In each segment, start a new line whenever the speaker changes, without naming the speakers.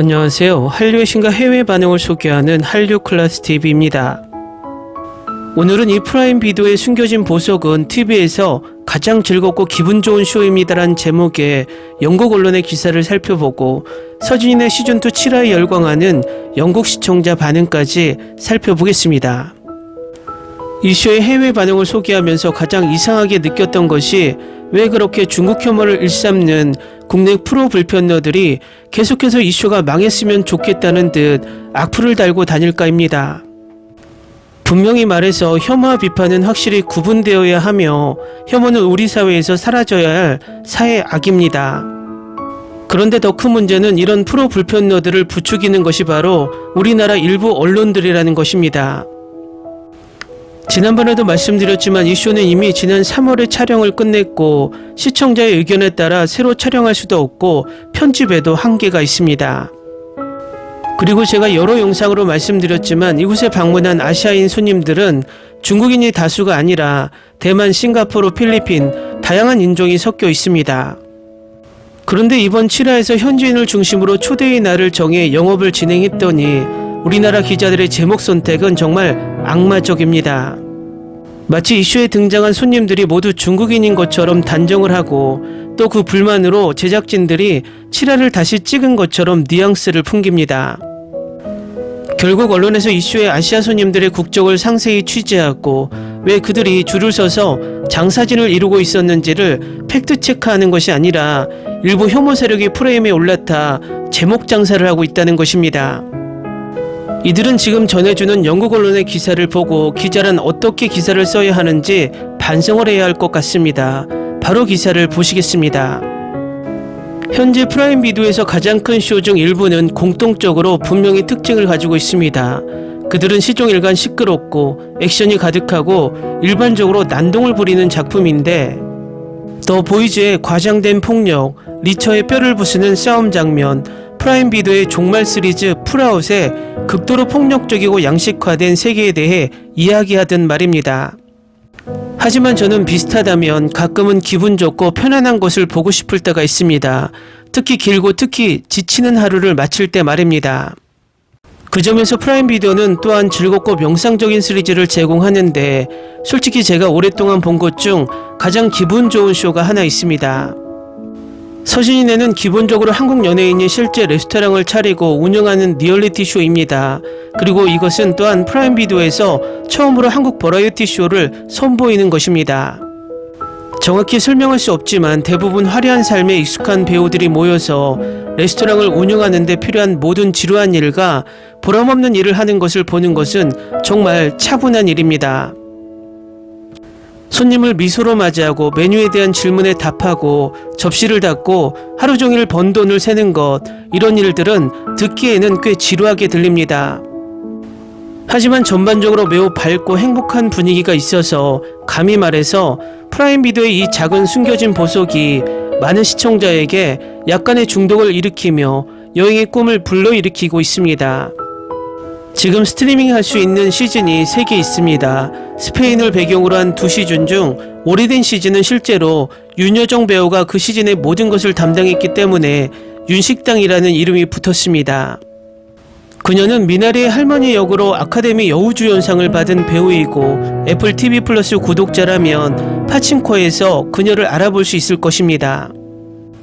안녕하세요. 한류의 신과 해외 반응을 소개하는 한류클래스TV입니다. 오늘은 이 프라임 비디오에 숨겨진 보석은 TV에서 가장 즐겁고 기분 좋은 쇼입니다란 제목의 영국 언론의 기사를 살펴보고 서진이네 시즌2 7화에 열광하는 영국 시청자 반응까지 살펴보겠습니다. 이 쇼의 해외 반응을 소개하면서 가장 이상하게 느꼈던 것이 왜 그렇게 중국 혐오를 일삼는 국내 프로 불편러들이 계속해서 이 쇼가 망했으면 좋겠다는 듯 악플을 달고 다닐까입니다. 분명히 말해서 혐오와 비판은 확실히 구분되어야 하며 혐오는 우리 사회에서 사라져야 할 사회 악입니다. 그런데 더 큰 문제는 이런 프로 불편러들을 부추기는 것이 바로 우리나라 일부 언론들이라는 것입니다. 지난번에도 말씀드렸지만 이 쇼는 이미 지난 3월에 촬영을 끝냈고 시청자의 의견에 따라 새로 촬영할 수도 없고 편집에도 한계가 있습니다. 그리고 제가 여러 영상으로 말씀드렸지만 이곳에 방문한 아시아인 손님들은 중국인이 다수가 아니라 대만, 싱가포르, 필리핀 다양한 인종이 섞여 있습니다. 그런데 이번 7화에서 현지인을 중심으로 초대의 날을 정해 영업을 진행했더니 우리나라 기자들의 제목 선택은 정말 악마적입니다. 마치 이 쇼에 등장한 손님들이 모두 중국인인 것처럼 단정을 하고 또 그 불만으로 제작진들이 7화를 다시 찍은 것처럼 뉘앙스를 풍깁니다. 결국 언론에서 이 쇼의 아시아 손님들의 국적을 상세히 취재하고 왜 그들이 줄을 서서 장사진을 이루고 있었는지를 팩트체크하는 것이 아니라 일부 혐오 세력이 프레임에 올라타 제목 장사를 하고 있다는 것입니다. 이들은 지금 전해주는 영국 언론의 기사를 보고 기자란 어떻게 기사를 써야 하는지 반성을 해야 할 것 같습니다. 바로 기사를 보시겠습니다. 현재 프라임 비디오에서 가장 큰 쇼 중 일부는 공통적으로 분명히 특징을 가지고 있습니다. 그들은 시종일관 시끄럽고 액션이 가득하고 일반적으로 난동을 부리는 작품인데 더 보이즈의 과장된 폭력, 리처의 뼈를 부수는 싸움 장면, 프라임 비디오의 종말 시리즈 풀아웃의 극도로 폭력적이고 양식화된 세계에 대해 이야기하던 말입니다. 하지만 저는 비슷하다면 가끔은 기분 좋고 편안한 것을 보고 싶을 때가 있습니다. 특히 길고 특히 지치는 하루를 마칠 때 말입니다. 그 점에서 프라임 비디오는 또한 즐겁고 명상적인 시리즈를 제공하는데 솔직히 제가 오랫동안 본 것 중 가장 기분 좋은 쇼가 하나 있습니다. 서진이네는 기본적으로 한국 연예인이 실제 레스토랑을 차리고 운영하는 리얼리티 쇼입니다. 그리고 이것은 또한 프라임 비디오에서 처음으로 한국 버라이어티 쇼를 선보이는 것입니다. 정확히 설명할 수 없지만 대부분 화려한 삶에 익숙한 배우들이 모여서 레스토랑을 운영하는 데 필요한 모든 지루한 일과 보람없는 일을 하는 것을 보는 것은 정말 차분한 일입니다. 손님을 미소로 맞이하고 메뉴에 대한 질문에 답하고 접시를 닦고 하루 종일 번 돈을 세는 것, 이런 일들은 듣기에는 꽤 지루하게 들립니다. 하지만 전반적으로 매우 밝고 행복한 분위기가 있어서 감히 말해서 프라임 비디오의 이 작은 숨겨진 보석이 많은 시청자에게 약간의 중독을 일으키며 여행의 꿈을 불러일으키고 있습니다. 지금 스트리밍 할 수 있는 시즌이 3개 있습니다. 스페인을 배경으로 한 2시즌 중 오래된 시즌은 실제로 윤여정 배우가 그 시즌의 모든 것을 담당했기 때문에 윤식당이라는 이름이 붙었습니다. 그녀는 미나리의 할머니 역으로 아카데미 여우주연상을 받은 배우이고 애플 TV 플러스 구독자라면 파친코에서 그녀를 알아볼 수 있을 것입니다.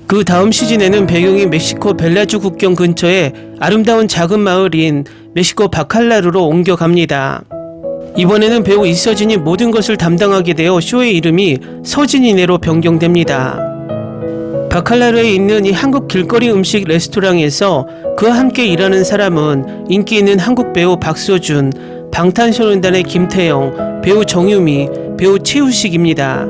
그 다음 시즌에는 배경이 멕시코 벨라주 국경 근처의 아름다운 작은 마을인 멕시코 바칼라루로 옮겨갑니다. 이번에는 배우 이서진이 모든 것을 담당하게 되어 쇼의 이름이 서진이네로 변경됩니다. 바칼라루에 있는 이 한국 길거리 음식 레스토랑에서 그와 함께 일하는 사람은 인기 있는 한국 배우 박서준, 방탄소년단의 김태영, 배우 정유미, 배우 최우식입니다.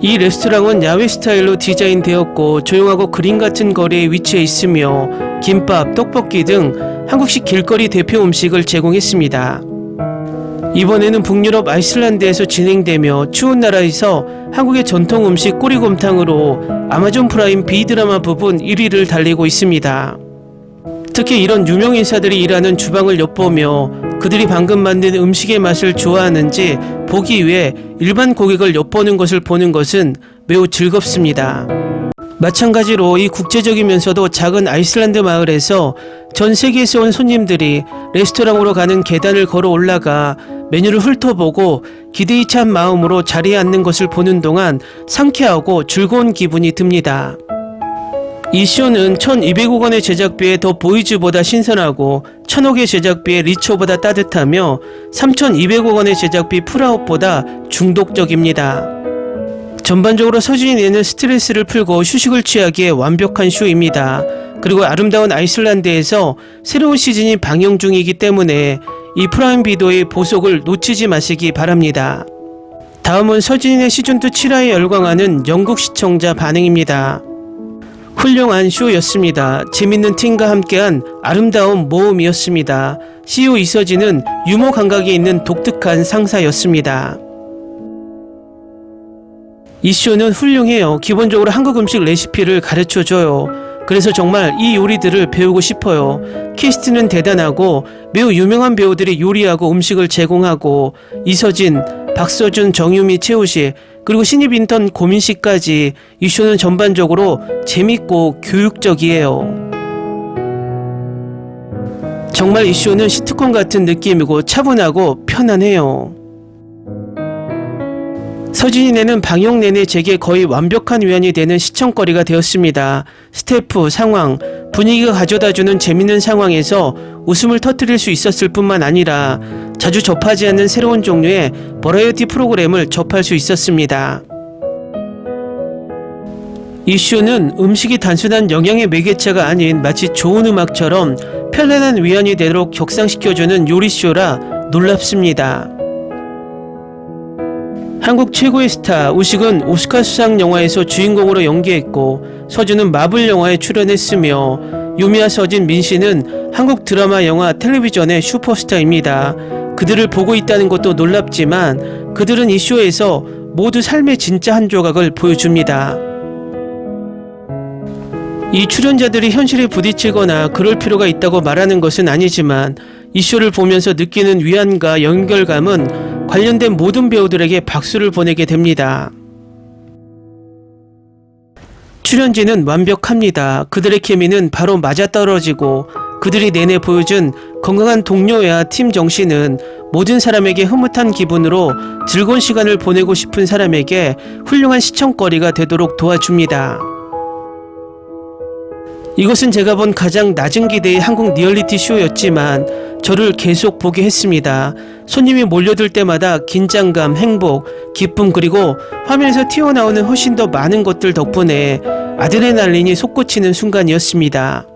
이 레스토랑은 야외 스타일로 디자인되었고 조용하고 그림 같은 거리에 위치해 있으며 김밥, 떡볶이 등 한국식 길거리 대표 음식을 제공했습니다. 이번에는 북유럽 아이슬란드에서 진행되며 추운 나라에서 한국의 전통 음식 꼬리곰탕으로 아마존 프라임 B드라마 부분 1위를 달리고 있습니다. 특히 이런 유명 인사들이 일하는 주방을 엿보며 그들이 방금 만든 음식의 맛을 좋아하는지 보기 위해 일반 고객을 엿보는 것을 보는 것은 매우 즐겁습니다. 마찬가지로 이 국제적이면서도 작은 아이슬란드 마을에서 전 세계에서 온 손님들이 레스토랑으로 가는 계단을 걸어 올라가 메뉴를 훑어보고 기대에 찬 마음으로 자리에 앉는 것을 보는 동안 상쾌하고 즐거운 기분이 듭니다. 이 쇼는 1200억 원의 제작비에 더 보이즈보다 신선하고 1000억의 제작비에 리처보다 따뜻하며 3200억 원의 제작비 풀아웃보다 중독적입니다. 전반적으로 서준이 내는 스트레스를 풀고 휴식을 취하기에 완벽한 쇼입니다. 그리고 아름다운 아이슬란드에서 새로운 시즌이 방영 중이기 때문에 이 프라임 비디오의 보석을 놓치지 마시기 바랍니다. 다음은 서준이의 시즌2 7화에 열광하는 영국 시청자 반응입니다. 훌륭한 쇼였습니다. 재밌는 팀과 함께한 아름다운 모험이었습니다. CEO 이서진은 유머 감각이 있는 독특한 상사였습니다. 이 쇼는 훌륭해요. 기본적으로 한국 음식 레시피를 가르쳐줘요. 그래서 정말 이 요리들을 배우고 싶어요. 캐스트는 대단하고 매우 유명한 배우들이 요리하고 음식을 제공하고 이서진, 박서준, 정유미, 최우식 그리고 신입 인턴 고민씨까지 이 쇼는 전반적으로 재밌고 교육적이에요. 정말 이 쇼는 시트콤 같은 느낌이고 차분하고 편안해요. 서진이 내는 방영 내내 제게 거의 완벽한 위안이 되는 시청거리가 되었습니다. 스태프, 상황, 분위기가 가져다주는 재밌는 상황에서 웃음을 터뜨릴 수 있었을 뿐만 아니라 자주 접하지 않는 새로운 종류의 버라이어티 프로그램을 접할 수 있었습니다. 이 쇼는 음식이 단순한 영양의 매개체가 아닌 마치 좋은 음악처럼 편안한 위안이 되도록 격상시켜주는 요리쇼라 놀랍습니다. 한국 최고의 스타 우식은 오스카 수상 영화에서 주인공으로 연기했고 서준은 마블 영화에 출연했으며 유미와 서진, 민씨는 한국 드라마, 영화, 텔레비전의 슈퍼스타입니다. 그들을 보고 있다는 것도 놀랍지만 그들은 이 쇼에서 모두 삶의 진짜 한 조각을 보여줍니다. 이 출연자들이 현실에 부딪히거나 그럴 필요가 있다고 말하는 것은 아니지만 이 쇼를 보면서 느끼는 위안과 연결감은 관련된 모든 배우들에게 박수를 보내게 됩니다. 출연진은 완벽합니다. 그들의 케미는 바로 맞아떨어지고 그들이 내내 보여준 건강한 동료애와 팀 정신은 모든 사람에게 흐뭇한 기분으로 즐거운 시간을 보내고 싶은 사람에게 훌륭한 시청거리가 되도록 도와줍니다. 이것은 제가 본 가장 낮은 기대의 한국 리얼리티 쇼였지만 저를 계속 보게 했습니다. 손님이 몰려들 때마다 긴장감, 행복, 기쁨 그리고 화면에서 튀어나오는 훨씬 더 많은 것들 덕분에 아드레날린이 솟구치는 순간이었습니다.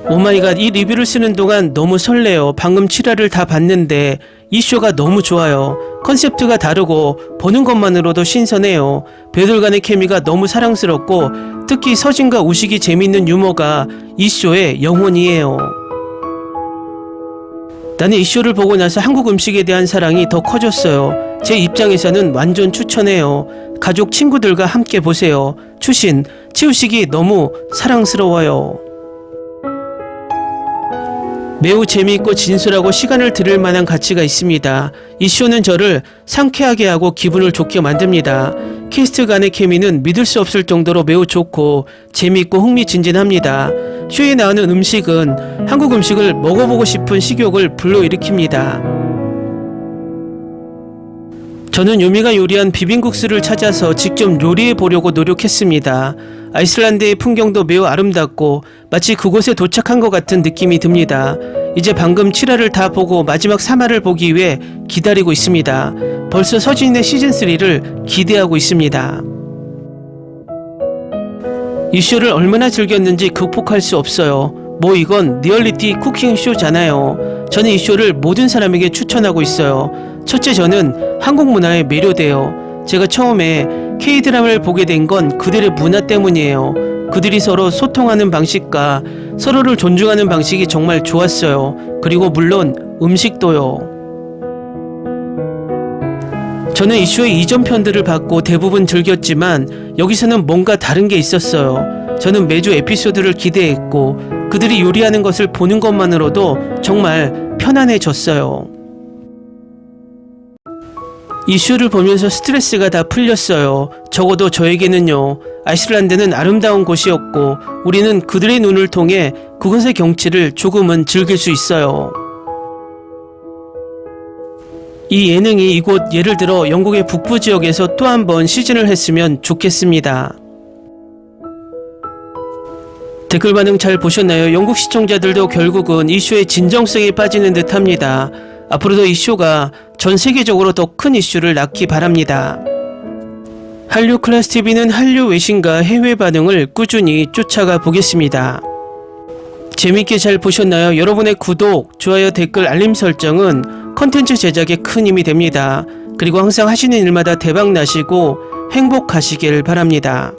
오마이갓, 이 리뷰를 쓰는 동안 너무 설레요. 방금 7화를 다 봤는데 이 쇼가 너무 좋아요. 컨셉트가 다르고 보는 것만으로도 신선해요. 배우들 간의 케미가 너무 사랑스럽고 특히 서진과 우식이 재밌는 유머가 이 쇼의 영혼이에요. 나는 이 쇼를 보고 나서 한국 음식에 대한 사랑이 더 커졌어요. 제 입장에서는 완전 추천해요. 가족, 친구들과 함께 보세요. 추신, 치우식이 너무 사랑스러워요. 매우 재미있고 진솔하고 시간을 들일 만한 가치가 있습니다. 이 쇼는 저를 상쾌하게 하고 기분을 좋게 만듭니다. 캐스트 간의 케미는 믿을 수 없을 정도로 매우 좋고 재미있고 흥미진진합니다. 쇼에 나오는 음식은 한국 음식을 먹어보고 싶은 식욕을 불러일으킵니다. 저는 유미가 요리한 비빔국수를 찾아서 직접 요리해 보려고 노력했습니다. 아이슬란드의 풍경도 매우 아름답고 마치 그곳에 도착한 것 같은 느낌이 듭니다. 이제 방금 7화를 다 보고 마지막 3화를 보기 위해 기다리고 있습니다. 벌써 서진의 시즌3를 기대하고 있습니다. 이 쇼를 얼마나 즐겼는지 극복할 수 없어요. 뭐 이건 리얼리티 쿠킹 쇼잖아요. 저는 이 쇼를 모든 사람에게 추천하고 있어요. 첫째, 저는 한국 문화에 매료돼요. 제가 처음에 K-드라마를 보게 된 건 그들의 문화 때문이에요. 그들이 서로 소통하는 방식과 서로를 존중하는 방식이 정말 좋았어요. 그리고 물론 음식도요. 저는 이 쇼의 이전 편들을 봤고 대부분 즐겼지만 여기서는 뭔가 다른 게 있었어요. 저는 매주 에피소드를 기대했고 그들이 요리하는 것을 보는 것만으로도 정말 편안해졌어요. 이슈를 보면서 스트레스가 다 풀렸어요. 적어도 저에게는요. 아이슬란드는 아름다운 곳이었고 우리는 그들의 눈을 통해 그곳의 경치를 조금은 즐길 수 있어요. 이 예능이 이곳 예를 들어 영국의 북부 지역에서 또 한 번 시즌을 했으면 좋겠습니다. 댓글 반응 잘 보셨나요? 영국 시청자들도 결국은 이 쇼의 진정성에 빠지는 듯 합니다. 앞으로도 이 쇼가 전 세계적으로 더 큰 이슈를 낳기 바랍니다. 한류 클래스TV는 한류 외신과 해외 반응을 꾸준히 쫓아가 보겠습니다. 재밌게 잘 보셨나요? 여러분의 구독, 좋아요, 댓글, 알림 설정은 컨텐츠 제작에 큰 힘이 됩니다. 그리고 항상 하시는 일마다 대박 나시고 행복하시길 바랍니다.